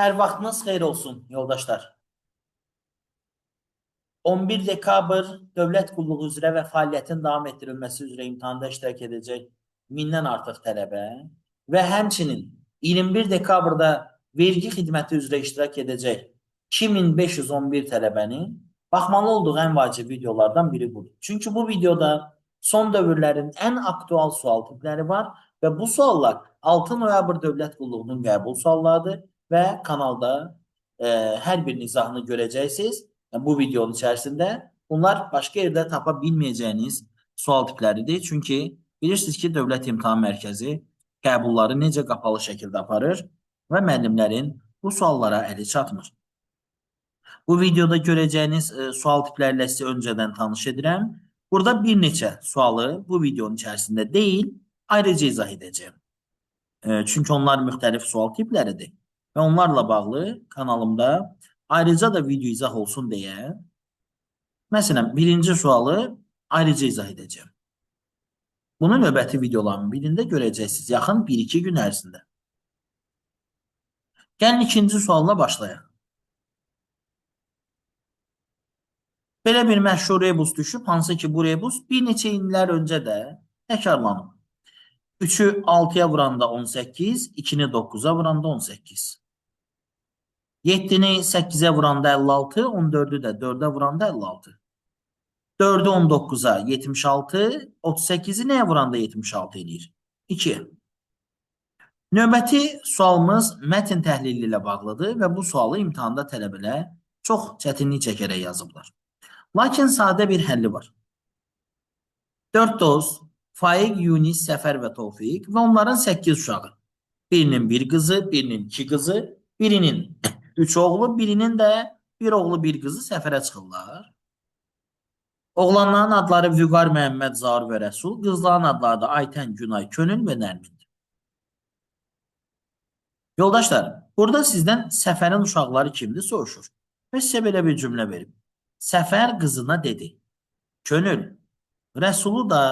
Hər vaxtınız xeyir olsun, yoldaşlar. 11 dekabr dövlət qulluğu üzrə və fəaliyyətin davam etdirilməsi üzrə imtahanda iştirak edəcək 1000-dən artıq tələbə və həmçinin 21 dekabrda vergi xidməti üzrə iştirak edəcək 2511 tələbənin baxmalı olduğu ən vacib videolardan biri budur. Çünki bu videoda son dövrlərin ən aktual sual tipləri var və bu suallar 6 noyabr dövlət qulluğunun qəbul suallarıdır və kanalda hər bir izahını görəcəksiniz. Bu videonun içərisində bunlar başqa yerdə tapa bilməyəcəyiniz sual tipləridir. Çünki bilirsiniz ki, Dövlət İmtahan Mərkəzi qəbulları necə qapalı şəkildə aparır və müəllimlərin bu suallara əli çatmır. Bu videoda görəcəyiniz sual tipləri ilə sizə öncədən tanış edirəm. Burada bir neçə sualı bu videonun içərisində deyil, ayrıca izah edəcəyim. Çünki onlar müxtəlif sual tipləridir və onlarla bağlı kanalımda ayrıca da video izah olsun deyə, məsələn, birinci sualı ayrıca izah edəcəm. Bunu növbəti videoların birində görəcəksiniz, yaxın 1-2 gün ərzində. Gəlin ikinci sualla başlayaq. Belə bir məşhur rebus düşüb, hansı ki bu rebus bir neçə illər öncə də təkrarlanıb. 3-ü 6-ya vuranda 18, 2-ni 9-a vuranda 18. 7-ni 8-ə vuranda 56, 14-ü də 4-ə vuranda 56. 4'ü 19'a 76, 38'i nəyə vuranda 76 eləyir? 2. Növbəti sualımız mətn təhlili ilə bağlıdır və bu sualı imtahanda tələbələr çox çətinlik çəkərək yazıblar. Lakin sadə bir həlli var. 4 dost, Faiq, Yunis, Səfər və Tofiq və onların 8 uşağı. Birinin bir qızı, birinin 2 qızı, birinin 3 oğlu, birinin də bir oğlu, bir qızı səfərə çıxırlar. Oğlanların adları Vüqar, Məhəmməd, Zahir və Rəsul. Qızların adları da Aytən, Günay, Könül və Nərmindir. Yoldaşlar, burada sizdən Səfərin uşaqları kimdir soruşur. Və sizə belə bir cümlə verim. Səfər qızına dedi. Könül, Rəsulu da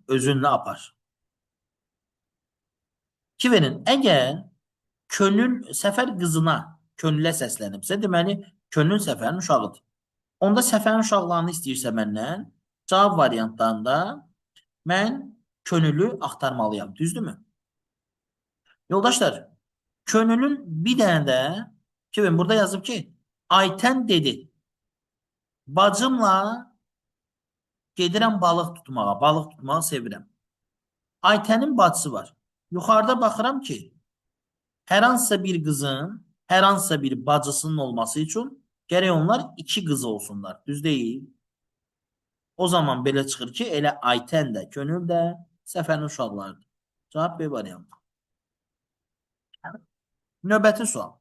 özünlə apar. Ki verin, əgər Könül Səfər qızına Könülə səslənibsə, deməli, Könül Səfərin uşağıdır. Onda Səfərin uşaqlarını istəyirsə məndən, cavab variantlarında mən Könülü axtarmalıyam. Düzdürmü? Yoldaşlar, Könülün bir dənə də burada yazıb ki, Aytən dedi. Bacımla gedirəm balıq tutmağa. Balıq tutmağı sevirəm. Aytənin bacısı var. Yuxarıda baxıram ki, hər hansısa bir qızın, hər hansısa bir bacısının olması üçün gərək onlar 2 qız olsunlar. Düz deyil. O zaman belə çıxır ki, elə Aytən də, Könül də Səfərin uşaqlarıdır. Cavab B variantı. Növbəti sual.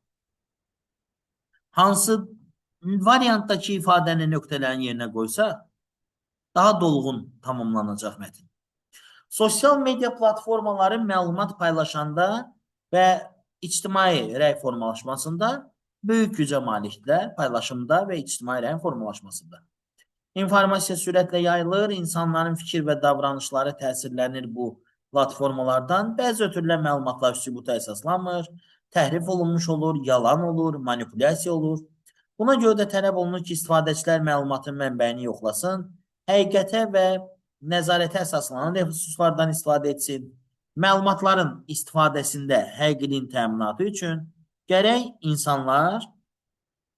Hansı variantdakı ifadəni nöqtələrin yerinə qoysa, daha dolğun tamamlanacaq mətin. Sosial media platformaları məlumat paylaşanda və ictimai rəy formalaşmasında böyük gücə malikdirlər, paylaşımda və ictimai rəyin formalaşmasında. İnformasiya sürətlə yayılır, insanların fikir və davranışları təsirlənir bu platformalardan. Bəzi ötürülən məlumatlar sübuta əsaslanmır, təhrif olunmuş olur, yalan olur, manipulyasiya olur. Buna görə də tələb olunur ki, istifadəçilər məlumatın mənbəyini yoxlasın, həqiqətə və nəzarətə əsaslanan resurslardan istifadə etsin. Məlumatların istifadəsində həqiqiliyin təminatı üçün gərək insanlar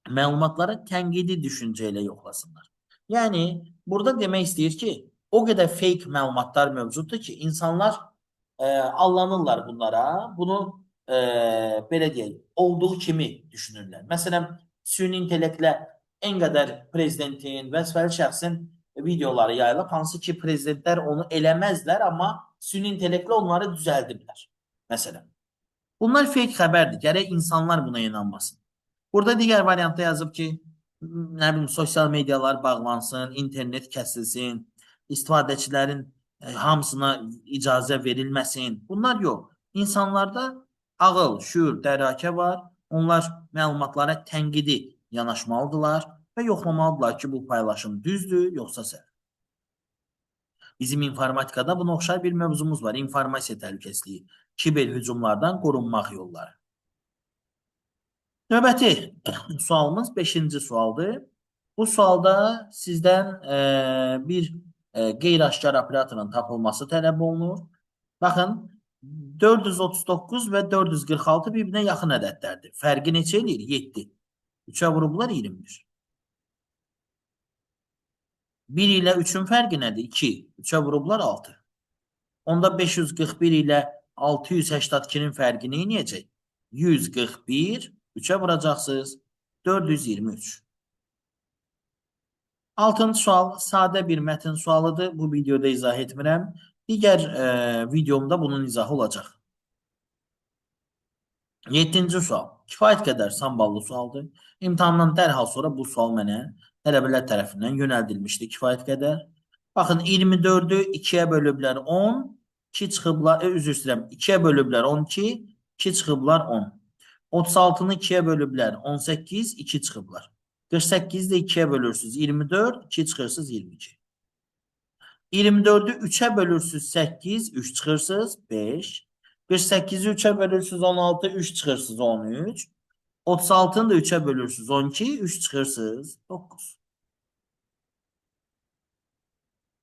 məlumatları tənqidi düşüncə ilə yoxlasınlar. Yəni, burada demək istəyir ki, o qədər fake məlumatlar mövcuddur ki, insanlar allanırlar bunlara, bunu belə deyək, olduğu kimi düşünürlər. Məsələn, süni intellektlə ən qədər prezidentin, vəzifəli şəxsin videoları yayılıb, hansı ki, prezidentlər onu eləməzlər, amma süni intellektlə onları düzəldiblər. Məsələn, bunlar fake xəbərdir, gərək insanlar buna inanmasın. Burada digər variantda yazıb ki, nə bilim, sosial medialar bağlansın, internet kəsilsin, istifadəçilərin hamısına icazə verilməsin. Bunlar yox. İnsanlarda ağıl, şüur, dərrakə var. Onlar məlumatlara tənqidi yanaşmalıdırlar və yoxlamalıdırlar ki, bu paylaşım düzdür, yoxsa səhv. Bizim informatikada buna oxşar bir mövzumuz var. İnformasiya təhlükəsizliyi, kiber hücumlardan qorunmaq yolları. Növbəti sualımız 5-ci sualdır. Bu sualda sizdən bir qeyri-aşkar operatorun tapılması tələb olunur. Baxın, 439 və 446 bir-birinə yaxın ədədlərdir. Fərqi neçə eləyir? 7. 3-ə vurublar 21. 1 ilə 3-ün fərqi nədir? 2. 3-ə vurublar 6. Onda 541 ilə 682-nin fərqi nə edəcək? 141, 3-ə vuracaqsınız. 423. 6-cı sual sadə bir mətn sualıdır. Bu videoda izah etmirəm. Digər videomda bunun izahı olacaq. 7-ci sual. Kifayət qədər samballı sualdır. İmtahandan dərhal sonra bu sual mənə tələbələr tərəfindən yönəldilmişdi. Kifayət qədər. Baxın, 24-ü 2-yə bölüblər 10, 2 çıxıblar, üzr istəyirəm, 2-yə bölüblər 12, 2 çıxıblar 10. 36-nı 2-yə bölüblər 18, 2 çıxıblar. 48-i də 2-yə bölürsünüz 24, 2 çıxırsınız 22. 24-ü 3-ə bölürsünüz 8, 3 çıxırsınız 5. 48-i 3-ə bölürsünüz 16, 3 çıxırsınız 13. 36-nı da 3-ə bölürsünüz 12, 3 çıxırsınız 9.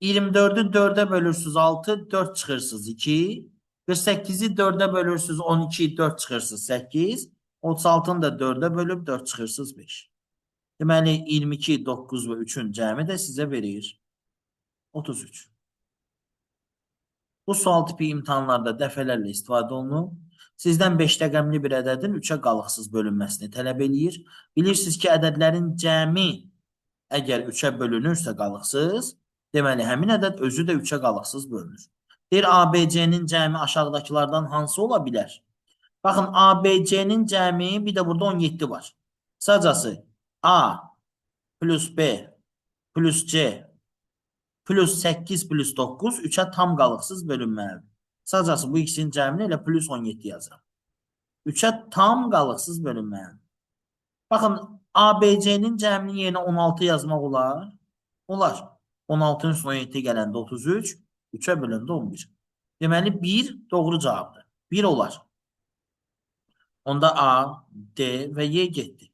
24-ü 4-ə bölürsünüz 6, 4 çıxırsınız 2. 48-i 4-ə bölürsünüz 12, 4 çıxırsınız 8. 36-nı da 4-ə bölüb 4 çıxırsınız 5. Deməli, 22, 9 və 3-ün cəmi də sizə verir 33. Bu sual tipi imtahanlarda dəfələrlə istifadə olunur. Sizdən 5 rəqəmli bir ədədin 3-ə qalıqsız bölünməsini tələb eləyir. Bilirsiniz ki, ədədlərin cəmi əgər 3-ə bölünürsə qalıqsız, deməli, həmin ədəd özü də 3-ə qalıqsız bölünür. Deyir, ABC-nin cəmi aşağıdakılardan hansı ola bilər? Baxın, ABC-nin cəmi, bir də burada 17 var. Qısacası, A plus B plus C plus 8 plus 9 3'ə tam qalıqsız bölünməlidir. Qısacası bu ikisinin cəmini elə plus 17 yazıram. 3'ə tam qalıqsız bölünməlidir. Baxın, ABC-nin cəmini yerinə 16 yazmaq olar. Olar. 16-nın üstünə 17 gələndə 33, 3'ə bölündə 11. Deməli, 1 doğru cavabdır. 1 olar. Onda A, D və Y getdi.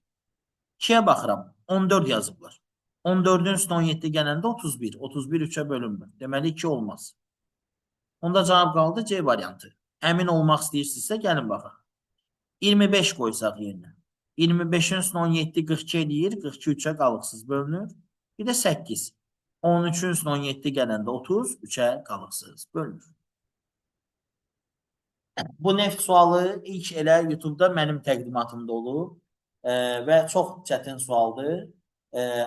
2'yə baxıram. 14 yazıblar. 14'ün üstüne 17 gələndə 31. 31 3'ə bölünmür. Deməli 2 olmaz. Onda cavab qaldı C variantı. Əmin olmaq istəyirsinizsə gəlin baxaq. 25 qoysaq yerinə. 25'in üstüne 17 42 eləyir. 42 3'ə qalıqsız bölünür. Bir də 8. 13'ün üstüne 17 gələndə 30 3'ə qalıqsız bölünür. Bu neft sualı ilk elə YouTube'da mənim təqdimatımda olub. Və çox çətin sualdır.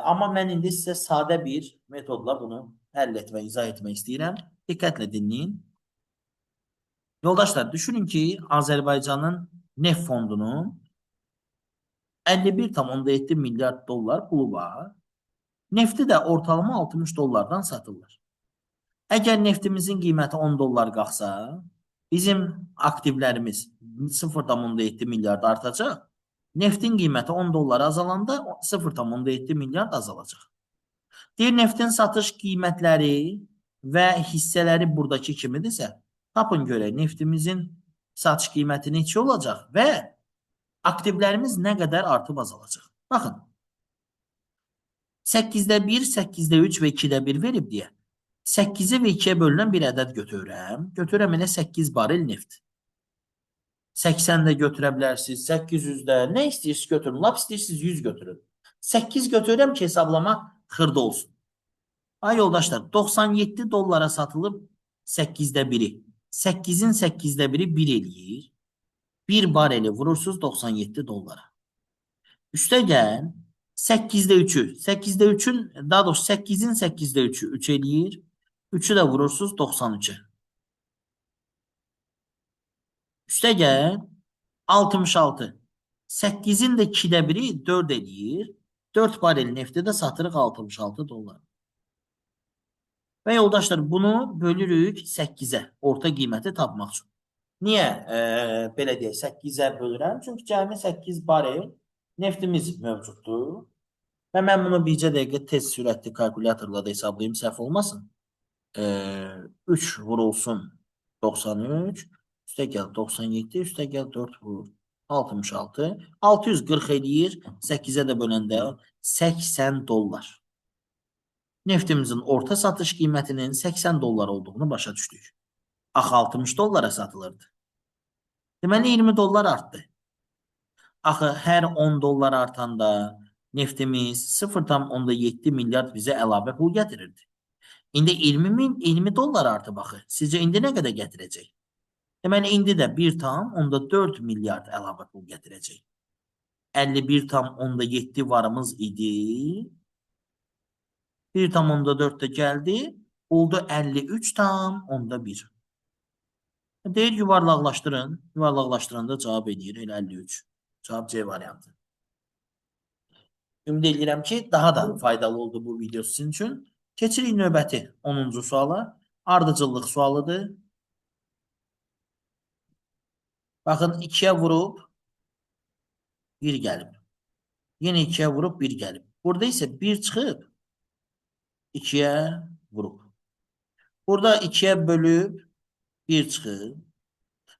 Amma mən indi sizə sadə bir metodla bunu həll etmək, izah etmək istəyirəm. Diqqətlə dinləyin. Yoldaşlar, düşünün ki, Azərbaycanın neft fondunun 51,7 milyard dollar pulu var. Nefti də ortalama 60 dollardan satırlar. Əgər neftimizin qiyməti 10 dollar qalxsa, bizim aktivlərimiz 0,7 milyard artacaq. Neftin qiyməti 10 dollar azalanda 0,7 milyard azalacaq. Deyir, neftin satış qiymətləri və hissələri buradakı kimidirsə, tapın görək, neftimizin satış qiyməti neçə olacaq və aktivlərimiz nə qədər artıb azalacaq. Baxın, 8-də 1, 8-də 3 və 2-də 1 verib deyə 8-i və 2-yə bölünən bir ədəd götürürəm. Götürürəm elə 8 barel neft. 80 də götürə bilərsiniz, 800-də, nə istəyirsiniz götürün, lap istəyirsiniz 100 götürün. 8 götürürəm ki, hesablama xırda olsun. Ay yoldaşlar, 97 dollara satılıb 8-də 1-i. 8-in 8-də 1-i 1 eləyir. 1 bareli vurursunuz 97 dollara. Üstə gəl, 8-də 3'ü. 8-də 3'ün, daha doğrusu 8-in 8-də 3'ü 3 eləyir. 3'ü də vurursunuz 93'e. Üstə gəl, 66. 8-in də 2'də 1'i 4 eləyir. 4 barel nefti də satırıq 66 dollar. Və yoldaşlar, bunu bölürük 8'ə, orta qiyməti tapmaq üçün. Niyə belə deyək, 8'ə bölürəm? Çünki cəmi 8 barel neftimiz mövcuddur. Və mən bunu bircə dəqiqə tez sürətli kalkulyatorla da hesablayayım, səhv olmasın. 3 vurulsun 93, üstə gəl 97, üstə gəl 4 vurur. 66. 640 eləyir. 8-ə də böləndə 80 dollar. Neftimizin orta satış qiymətinin 80 dollar olduğunu başa düşdük. Axı 60 dollara satılırdı. Deməli 20 dollar artdı. Axı hər 10 dollar artanda neftimiz 0,7 milyard bizə əlavə pul gətirirdi. İndi 20 dollar artıb axı. Sizcə indi nə qədər gətirəcək? Deməli indi də 1,4 milyard əlavə pul gətirəcək. 51,7 varımız idi. 1,4 də gəldi. Oldu 53,1. Deyir yuvarlaqlaşdırın. Yuvarlaqlaşdıranda cavab edir. Elə 53. Cavab C variantı. Ümid edirəm ki, daha da faydalı oldu bu video sizin üçün. Keçirik növbəti 10-cu suala. Ardıcıllıq sualıdır. Baxın 2-yə vurub 1 gəlib. Yenə 2-yə vurub 1 gəlib. Burada isə 1 çıxıb 2-yə vurub. Burada 2-yə bölüb 1 çıxıb.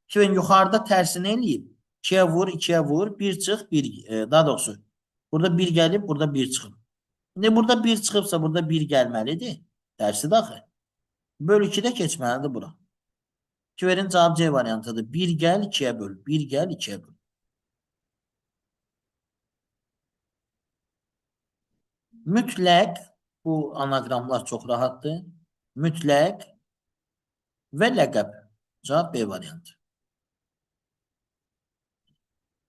Ki, yuxarıda tərsini eləyib. 2-yə vur, 2-yə vur, 1 çıx, 1, daha doğrusu. Burada 1 gəlib, burada 1 çıxıb. İndi burada 1 çıxıbsa, burada 1 gəlməlidir. Tərsi daxil. Böl 2-də keçməlidir bura. Ki, verin cavab C variantıdır. 1 gəl, 2-yə böl. 1 gəl, 2-yə böl. Mütləq, bu anaqramlar çox rahatdır. Mütləq və ləqəb. Cavab B variantı.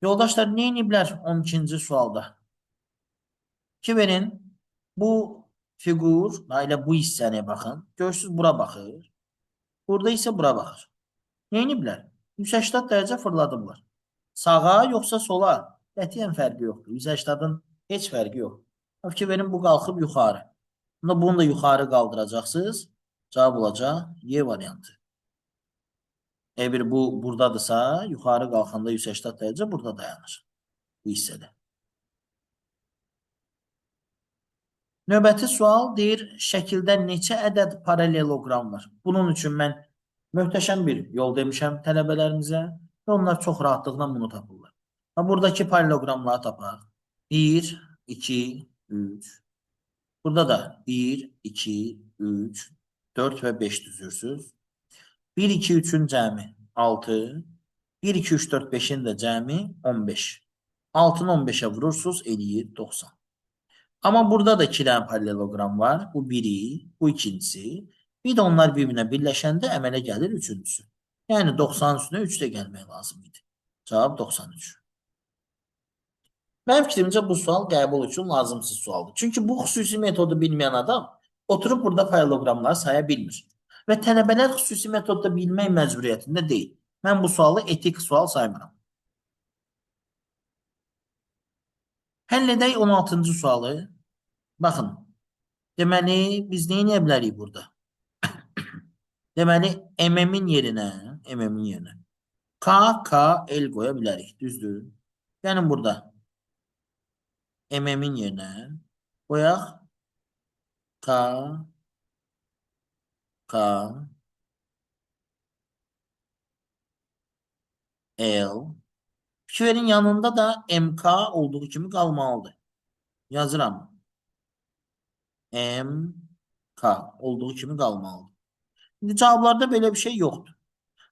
Yoldaşlar, nə ediblər 12-ci sualda? Ki, verin, bu fiqur, elə bu hissəyə baxın. Görürsünüz, bura baxır. Burada isə bura baxır. Nə ediblər? 180 dərəcə fırladıblar. Sağa yoxsa sola? Qətiyyən fərqi yoxdur. 180-ın heç fərqi yox. Ki, verin, bu qalxıb yuxarı. Bunu da yuxarı qaldıracaqsınız. Cavab olacaq Y variantı. Eğer bu buradadırsa, yuxarı qalxanda 180 dərəcə burada dayanır. Bu hissədə. Növbəti sual deyir, şəkildə neçə ədəd paraleloqram var? Bunun üçün mən möhtəşəm bir yol demişəm tələbələrimizə və onlar çox rahatlıqla bunu tapırlar. Buradakı paraleloqramları tapaq. 1, 2, 3. Burada da 1, 2, 3, 4 və 5 düzürsünüz. 1, 2, 3-ün cəmi 6. 1, 2, 3, 4, 5-in də cəmi 15. 6-nı 15-ə vurursunuz, eləyir 90. Amma burada da 2 dənə paraleloqram var. Bu biri, bu ikincisi. Bir də onlar bir-birinə birləşəndə əmələ gəlir üçüncüsü. Yəni 90 üstünə 3 də gəlmək lazım idi. Cavab 93. Mənim fikrimcə bu sual qəbul üçün lazımsız sualdır. Çünki bu xüsusi metodu bilməyən adam oturub burada paraleloqramları saya bilmir. Və tələbələr xüsusi metodda bilmək məcburiyyətində deyil. Mən bu sualı etik sual saymıram. Həll edək 16-cı sualı. Baxın, deməli, biz nə edə bilərik burada? Deməli, MM-in yerinə K, K, L qoya bilərik, düzdür? Yəni, burada MM-in yerinə qoyaq K, K, L. Fikrin yanında da MK olduğu kimi qalmalıdır. Yazıram. MK olduğu kimi qalmalıdır. İndi cavablarda belə bir şey yoxdur.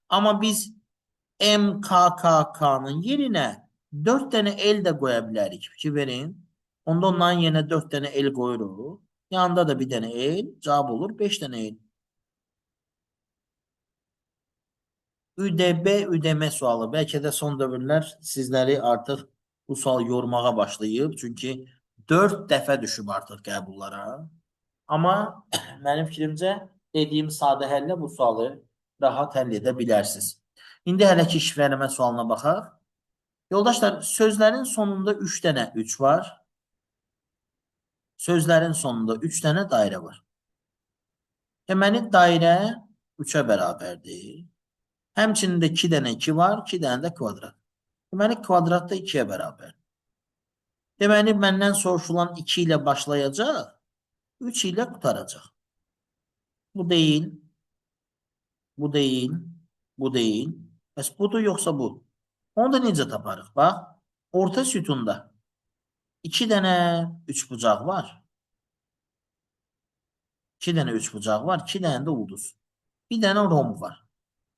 Amma biz MKKK'nın yerinə 4 dənə L də qoya bilərik. Fikir verin. Onda onların yerinə 4 dənə L qoyuruq. Yanında da bir dənə L. Cavab olur 5 dənə L. ÜDB, ÜDM sualı. Bəlkə də son dövrlər sizləri artıq bu sual yormağa başlayıb. Çünki 4 dəfə düşüb artıq qəbullara. Amma mənim fikrimcə dediyim sadə həllə bu sualı rahat həll edə bilərsiniz. İndi hələ ki şifrələmə sualına baxaq. Yoldaşlar, sözlərin sonunda 3 dənə 3 var. Sözlərin sonunda 3 dənə dairə var. Deməli, dairə 3-ə bərabərdir. Həmçinin də 2 dənə 2 var, 2 dənə də kvadrat. Deməli, kvadrat da 2-yə bərabər. Deməli, məndən soruşulan 2 ilə başlayacaq, 3 ilə qutaracaq. Bu deyil, bu deyil, bu deyil. Bəs budur yoxsa bu? Onu da necə taparıq? Bax, orta sütunda 2 dənə üçbucaq var. 2 dənə üçbucaq var, 2 dənə də ulduz. Bir dənə romb var.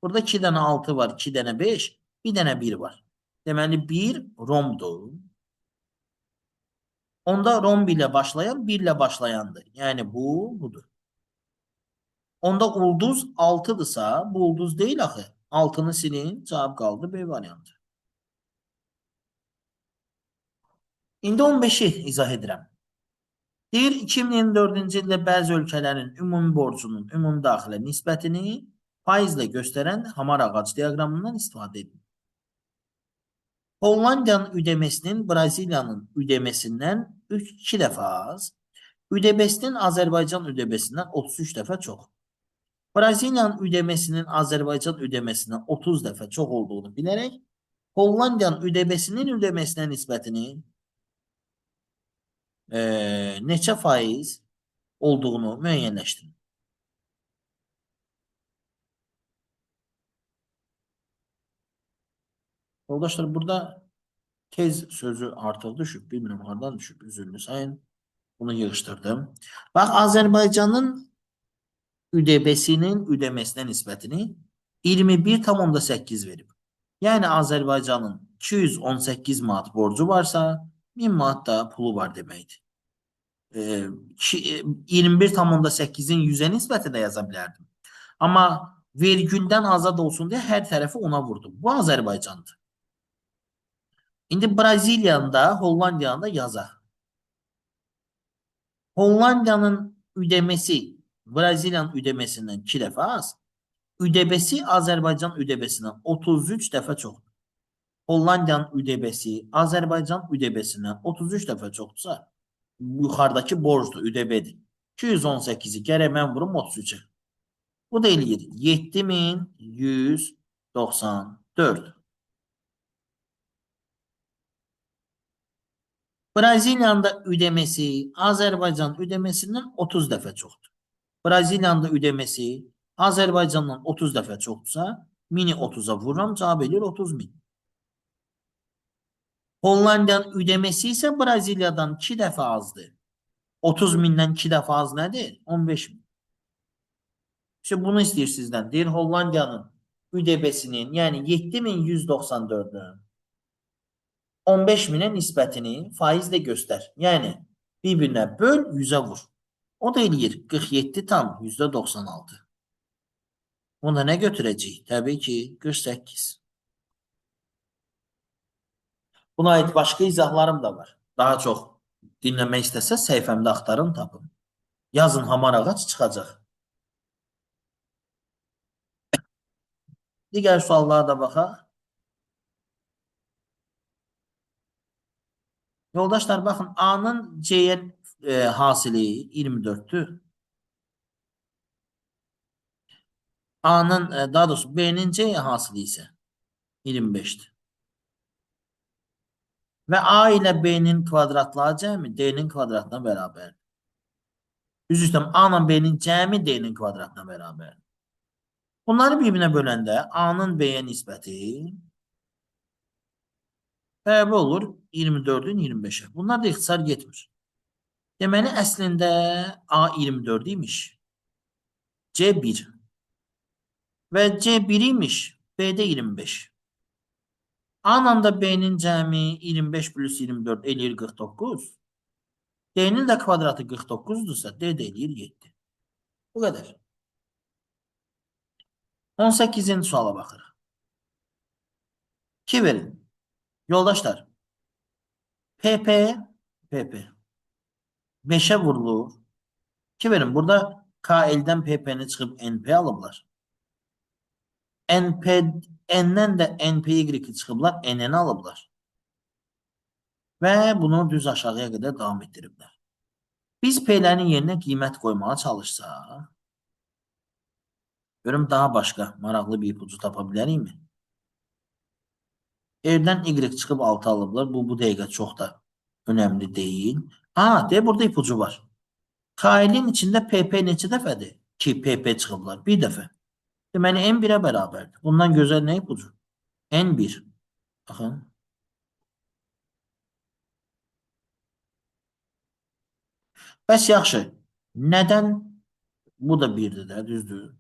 Burada 2 dənə 6 var, 2 dənə 5, bir dənə 1 var. Deməli 1 rombdur. Onda romb ilə başlayan 1 ilə başlayandır. Yəni budur. Onda ulduz 6'dırsa bu ulduz değil axı. 6'nı silin, cavab qaldı B variantı. İndi 15'i izah edirəm. Deyir 2024-cü ildə bəzi ölkələrin ümumi borcunun ümumi daxilə nisbətini faizlə göstərən hamar ağac diaqramından istifadə edin. Hollandiyanın ödemesinin Braziliyanın ödemesindən 2 dəfə az, ödemesinin Azərbaycan ödemesindən 33 dəfə çox. Braziliyanın ödemesinin Azərbaycan ödemesindən 30 dəfə çox olduğunu bilərək, Hollandiyanın ödemesinin ödemesinə nisbətini neçə faiz olduğunu müəyyənləşdirin. Yoldaşlar, burada tez sözü artıq düşüb, bilmirəm hardan düşüb, üzürlü sayın. Bunu yığışdırdım. Bax, Azərbaycanın ÜDB-sinin ödemesinə nisbətini 21,8 verib. Yəni Azərbaycanın 218 manat borcu varsa, 1000 manat da pulu var deməkdir. 21,8-in 100-ə nisbəti də yaza bilərdim. Amma vergüldən azad olsun deyə hər tərəfi ona vurdum. Bu Azərbaycandır. İndi Braziliyanın da, Hollandiyanın da yazaq. Hollandiyanın ödemesi Braziliyanın ödemesindən 2 dəfə az, ödemesi Azərbaycan ödemesindən 33 dəfə çoxdur. Hollandiyanın ödemesi Azərbaycan ödemesindən 33 dəfə çoxdursa, yuxarıdakı borcdur, ödemedir. 218'i gərək mən vurum 33'e. Bu da eləyir 7194. Braziliyanın da ödemesi Azərbaycan ödemesindən 30 dəfə çoxdur. Braziliyanın da ödemesi Azərbaycandan 30 dəfə çoxdursa, 1000'i 30'a vururam, cavab edir 30.000. Hollandiyanın ödemesi isə Braziliyadan 2 dəfə azdır. 30.000'dən 2 dəfə az nədir? 15.000. İşte bunu istəyir sizdən. Deyir Hollandiyanın ÜDB-sinin, yəni 7194'ün 15.000'ə nisbətini faizlə göstər. Yəni bir-birinə böl, 100'ə vur. O da eləyir 47,96. Onda nə götürəcək? Təbii ki 48. Buna aid başqa izahlarım da var. Daha çox dinləmək istəsəz səhifəmdə axtarın, tapın. Yazın hamar ağac çıxacaq. Digər suallara da baxaq. Yoldaşlar, baxın, A'nın C'yə hasili 24'tür. A'nın, daha doğrusu B'nin C'yə hasili isə 25'dir. Və A ilə B'nin kvadratları cəmi D'nin kvadratına bərabərdir. Üzr istəyirəm, A ilə B'nin cəmi D'nin kvadratına bərabərdir. Bunları bir-birinə böləndə A'nın B'yə nisbəti bəraber olur 24'ün 25'e. Bunlar da ixtisar getmir. Deməli, əslində A 24 imiş. C 1. Və C 1 imiş. B də 25. A-la da B-nin cəmi 25 plus 24 eləyir 49. D-nin də kvadratı 49'dursa D də eləyir 7. Bu qədər. 18'in suala baxırıq. 2 verin. Yoldaşlar, PP 5'e vurulur. 2 verin. Burada KL'den PP'ni çıxıb NP alıblar. N'dən də NPY çıxıblar, NN alıblar. Və bunu düz aşağıya qədər davam etdiriblər. Biz P'lərin yerinə qiymət qoymağa çalışsaq, görüm daha başqa maraqlı bir ipucu tapa bilərikmi? Evdən Y çıxıb 6 alıblar. Bu dəqiqə çox da önəmli deyil. Burada ipucu var. KL'in içində PP neçə dəfədir ki PP çıxıblar? Bir dəfə. Deməli, N1'ə bərabərdir. Bundan gözəl nə ipucu? N1. Baxın. Bəs yaxşı. Nədən bu da birdir də, düzdür?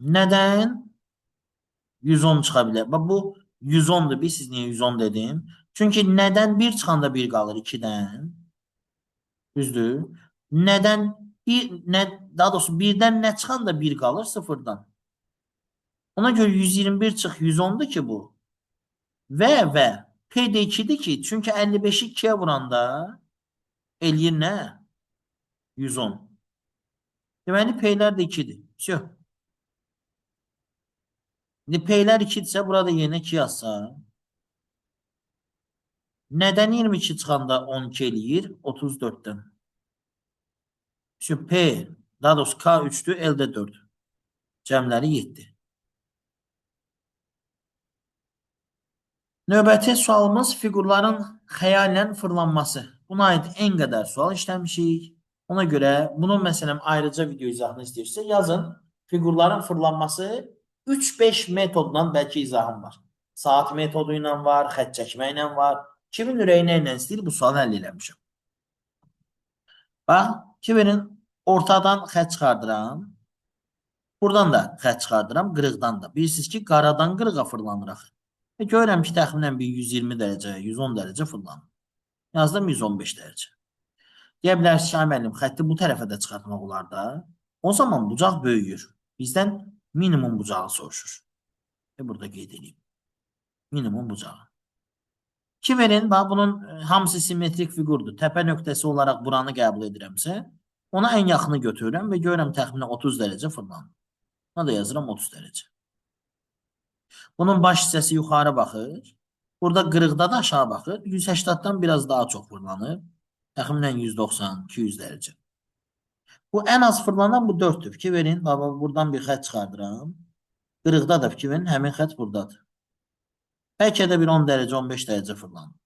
Nədən 110 çıxa bilər? Bax bu 110'dur. Siz niyə 110 dedim? Çünki nədən bir çıxanda bir qalır 2-dən? Düzdür? Nədən daha doğrusu birdən nə çıxanda bir qalır? Sıfırdan. Ona görə 121 çıx 110'dur ki bu. Və P də 2'dir ki, çünki 55'i 2'yə vuranda eləyir nə? 110. Deməli P'lər də 2'dir. Всё. İndi P'lər 2'dirsə burada yerinə 2 yazsa. Nədən 22 çıxanda 12 eləyir? 34'dən. Şu P, daha doğrusu K 3'tür, elde 4. Cəmləri 7. Növbəti sualımız fiqurların xəyalən fırlanması. Buna aid en qədər sual işləmişik. Ona görə bunun məsələn ayrıca video izahını istəyirsə yazın. Fiqurların fırlanması 3-5 metodla bəlkə izahım var. Saat metodu ilə var, xətt çəkmə ilə var. Kimin ürəyinə ilə istəyir bu sualı həll eləmişəm. Bax, kimin ortadan xətt çıxardıram. Buradan da xətt çıxardıram, qırıqdan da. Bilirsiniz ki, qaradan qırığa fırlanıraq. Və görürəm ki, təxminən bir 120 dərəcə, 110 dərəcə fırlanır. Yazdım 115 dərəcə. Deyə bilərsiniz ki, müəllim, xətti bu tərəfə də çıxartmaq olar da. O zaman bucaq böyüyür. Bizdən minimum bucağı soruşur. Burada qeyd edeyim. Minimum bucağı. Ki verin, bax, bunun hamısı simmetrik fiqurdur. Təpə nöqtəsi olaraq buranı qəbul edirəmsə, ona ən yaxını götürürəm və görürəm təxminən 30 dərəcə fırlanır. Buna da yazıram 30 dərəcə. Bunun baş hissəsi yuxarı baxır. Burada qırıqda da aşağı baxır. 180'dan biraz daha çox fırlanır. Təxminən 190-200 dərəcə. Bu ən az fırlanan bu 4'tür. Fikir verin. Baba, buradan bir xətt çıxardıram. Qırıqda da fikir verin. Həmin xətt buradadır. Bəlkə də bir 10 dərəcə, 15 dərəcə fırlanır.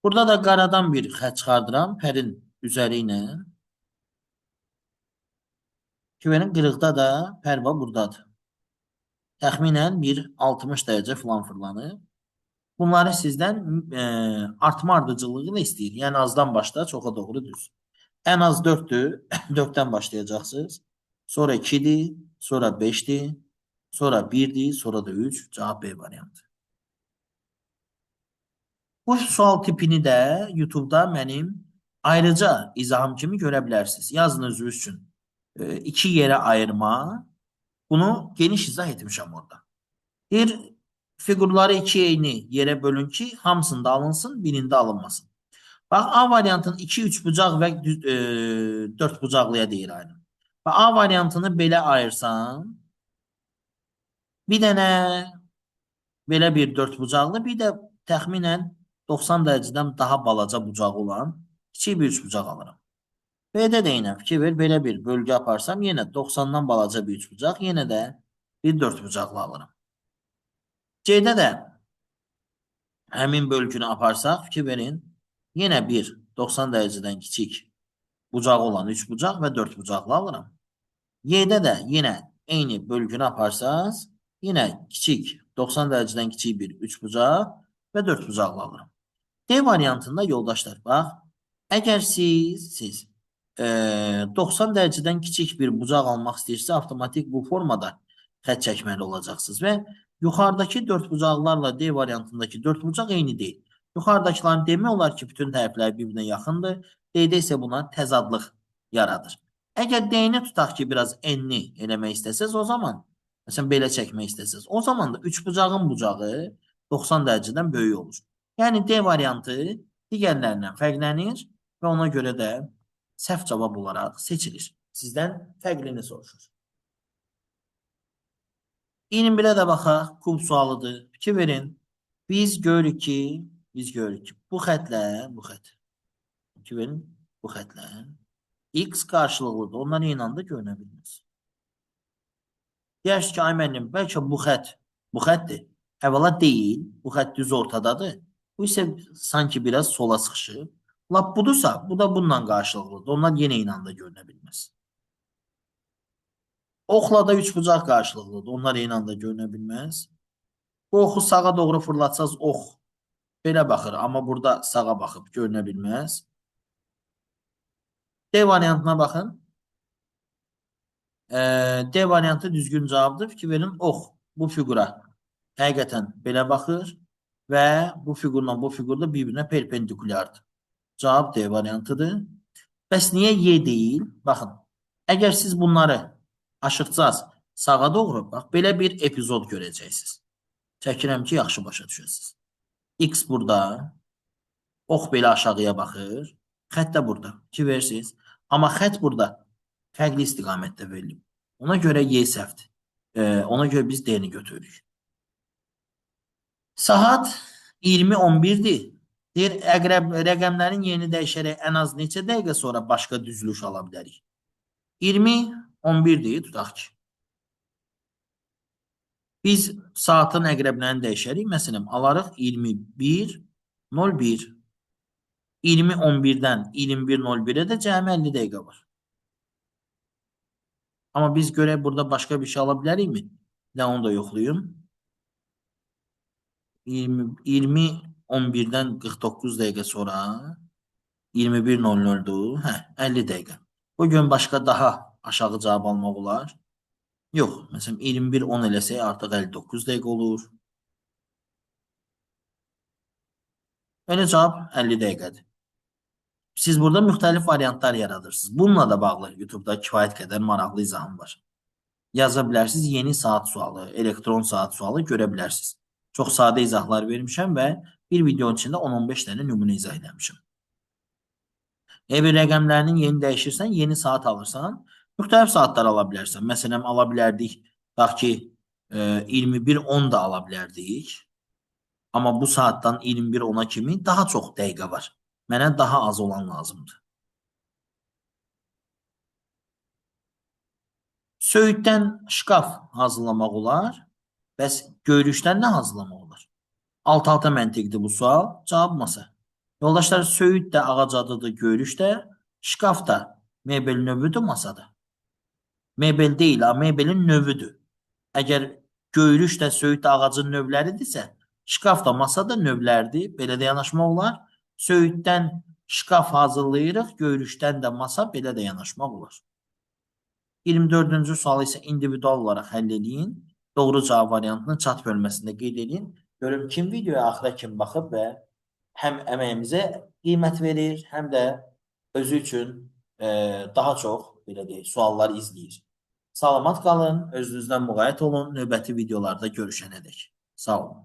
Burada da qaradan bir xətt çıxardıram. Pərin üzəri ilə. Fikir verin. Qırıqda da pərva buradadır. Təxminən bir 60 dərəcə falan fırlanır. Bunları sizdən artma ardıcılığı ilə istəyir. Yəni azdan başla, çoxa doğru düz. Ən az 4'tür. 4'dən başlayacaqsınız. Sonra 2'dir, sonra 5'dir, sonra 1'dir, sonra da 3. Cavab B variantı. Bu sual tipini də YouTube'da mənim ayrıca izahım kimi görə bilərsiniz. Yazın özünüz üçün 2 yerə ayırma. Bunu geniş izah etmişəm orada. Deyir, fiqurları 2 eyni yerə bölün ki, hamısında alınsın, birində alınmasın. Bax, A variantının 2-3 bucaq və 4 bucaqlıya deyir aynı. Və A variantını belə ayırsan, bir dənə belə bir 4 bucaqlı, bir də təxminən 90 dərəcədən daha balaca bucağı olan kiçik bir 3 bucaq alıram. B-də də yenə fikir ver, belə bir bölgü aparsam, yenə 90'dan balaca bir 3 bucaq, yenə də bir 4 bucaqlı alıram. C-də də həmin bölgünü aparsaq, fikir verin, yenə bir 90 dərəcədən kiçik bucağı olan 3 bucaq və 4 bucaqlı alıram. Y-də də yenə eyni bölgünü aparsaq, yenə kiçik 90 dərəcədən kiçik bir 3 bucaq və 4 bucaqlı alıram. D variantında yoldaşlar, bax, əgər siz 90 dərəcədən kiçik bir bucaq almaq istəyirsə, avtomatik bu formada xətt çəkməli olacaqsınız və yuxarıdakı 4 bucaqlarla D variantındakı 4 bucaq eyni deyil. Yuxarıdakıların demək olar ki, bütün tərəfləri bir-birinə yaxındır. D-də isə buna təzadlıq yaradır. Əgər D-ni tutaq ki, biraz N-ni eləmək istəsəz, o zaman, məsələn, belə çəkmək istəsəz, o zaman da 3 bucağın bucağı 90 dərəcədən böyük olur. Yəni D variantı digərlərindən fərqlənir və ona görə də səhv cavab olaraq seçilir. Sizdən fərqlini soruşur. 21'ə də baxaq, kub sualıdır. Fikir verin. Biz görürük ki, bu xətlə, bu xət. Fikir verin, bu xətlə. X qarşılıqlıdır. Onlar eyni anda görünə bilməz. Deyərsiniz ki, ay müəllim, bəlkə bu xətdir. Əvvəla deyil, bu xət düz ortadadır. Bu isə sanki biraz sola sıxışır. Lap budursa, bu da bununla qarşılıqlıdır. Onlar yenə eyni anda görünə bilməz. Oxla da üçbucaq qarşılıqlıdır. Onlar eyni anda görünə bilməz. Bu oxu sağa doğru fırlatsaz ox belə baxır, amma burada sağa baxıb görünə bilməz. D variantına baxın. D variantı düzgün cavabdır. Fikir verin, ox bu fiqura həqiqətən belə baxır və bu fiqurla bu fiqur da bir-birinə perpendikulyardır. Cavab D variantıdır. Bəs niyə Y deyil? Baxın, əgər siz bunları aşırtacaq sağa doğru, bax, belə bir epizod görəcəksiniz. Çəkirəm ki, yaxşı başa düşəsiniz. X burada, ox belə aşağıya baxır, xətt də burada. Ki versiniz. Amma xətt burada fərqli istiqamətdə verilib. Ona görə Y səhvdir. Ona görə biz D-ni götürürük. Saat 20:11-dir. Deyir, rəqəmlərin yerini dəyişərək ən az neçə dəqiqə sonra başqa düzülüş ala bilərik? 20:11-dir, tutaq ki. Biz saatın əqrəblərini dəyişərik. Məsələn, alarıq 21:01. 20:11-dən 21:01-ə də cəmi 50 dəqiqə var. Amma biz görək burada başqa bir şey ala bilərikmi? Bir də onu da yoxlayım. 20:11-dən 49 dəqiqə sonra 21:00-dur. 50 dəqiqə. Bu gün başqa daha aşağı cavab almaq olar. Yox, məsələn 21:10 eləsək artıq 59 dəqiqə olur. Elə cavab 50 dəqiqədir. Siz burada müxtəlif variantlar yaradırsınız. Bununla da bağlı YouTube'da kifayət qədər maraqlı izahım var. Yaza bilərsiniz, yeni saat sualı, elektron saat sualı görə bilərsiniz. Çox sadə izahlar vermişəm və bir videonun içində 10-15 dənə nümunə izah eləmişəm. Ev rəqəmlərinin yeni dəyişirsən, yeni saat alırsan, müxtəlif saatlar ala bilərsən. Məsələn, ala bilərdik, bax ki, 21:10 da ala bilərdik. Amma bu saatdan 21:10-a kimi daha çox dəqiqə var. Mənə daha az olan lazımdır. Söyüddən şkaf hazırlamaq olar. Bəs göyrüşdən nə hazırlamaq olar? Alt-alta məntiqdir bu sual. Cavab masa. Yoldaşlar, söyüd də ağac adıdır, göyrüş də, şkaf da mebel növüdür masada. Mebel deyil, mebelin növüdür. Əgər göyrüş də söyüd də ağacın növləridirsə, şkaf da masa da növlərdir. Belə də yanaşmaq olar. Söyüddən şkaf hazırlayırıq, göyrüşdən də masa, belə də yanaşmaq olar. 24-cü sualı isə individual olaraq həll edin. Doğru cavab variantını chat bölməsində qeyd edin. Görüm kim videoya axıra kimi baxıb və həm əməyimizə qiymət verir, həm də özü üçün daha çox belə deyək, suallar izləyir. Salamat qalın, özünüzdən müğayət olun, növbəti videolarda görüşənədək. Sağ olun.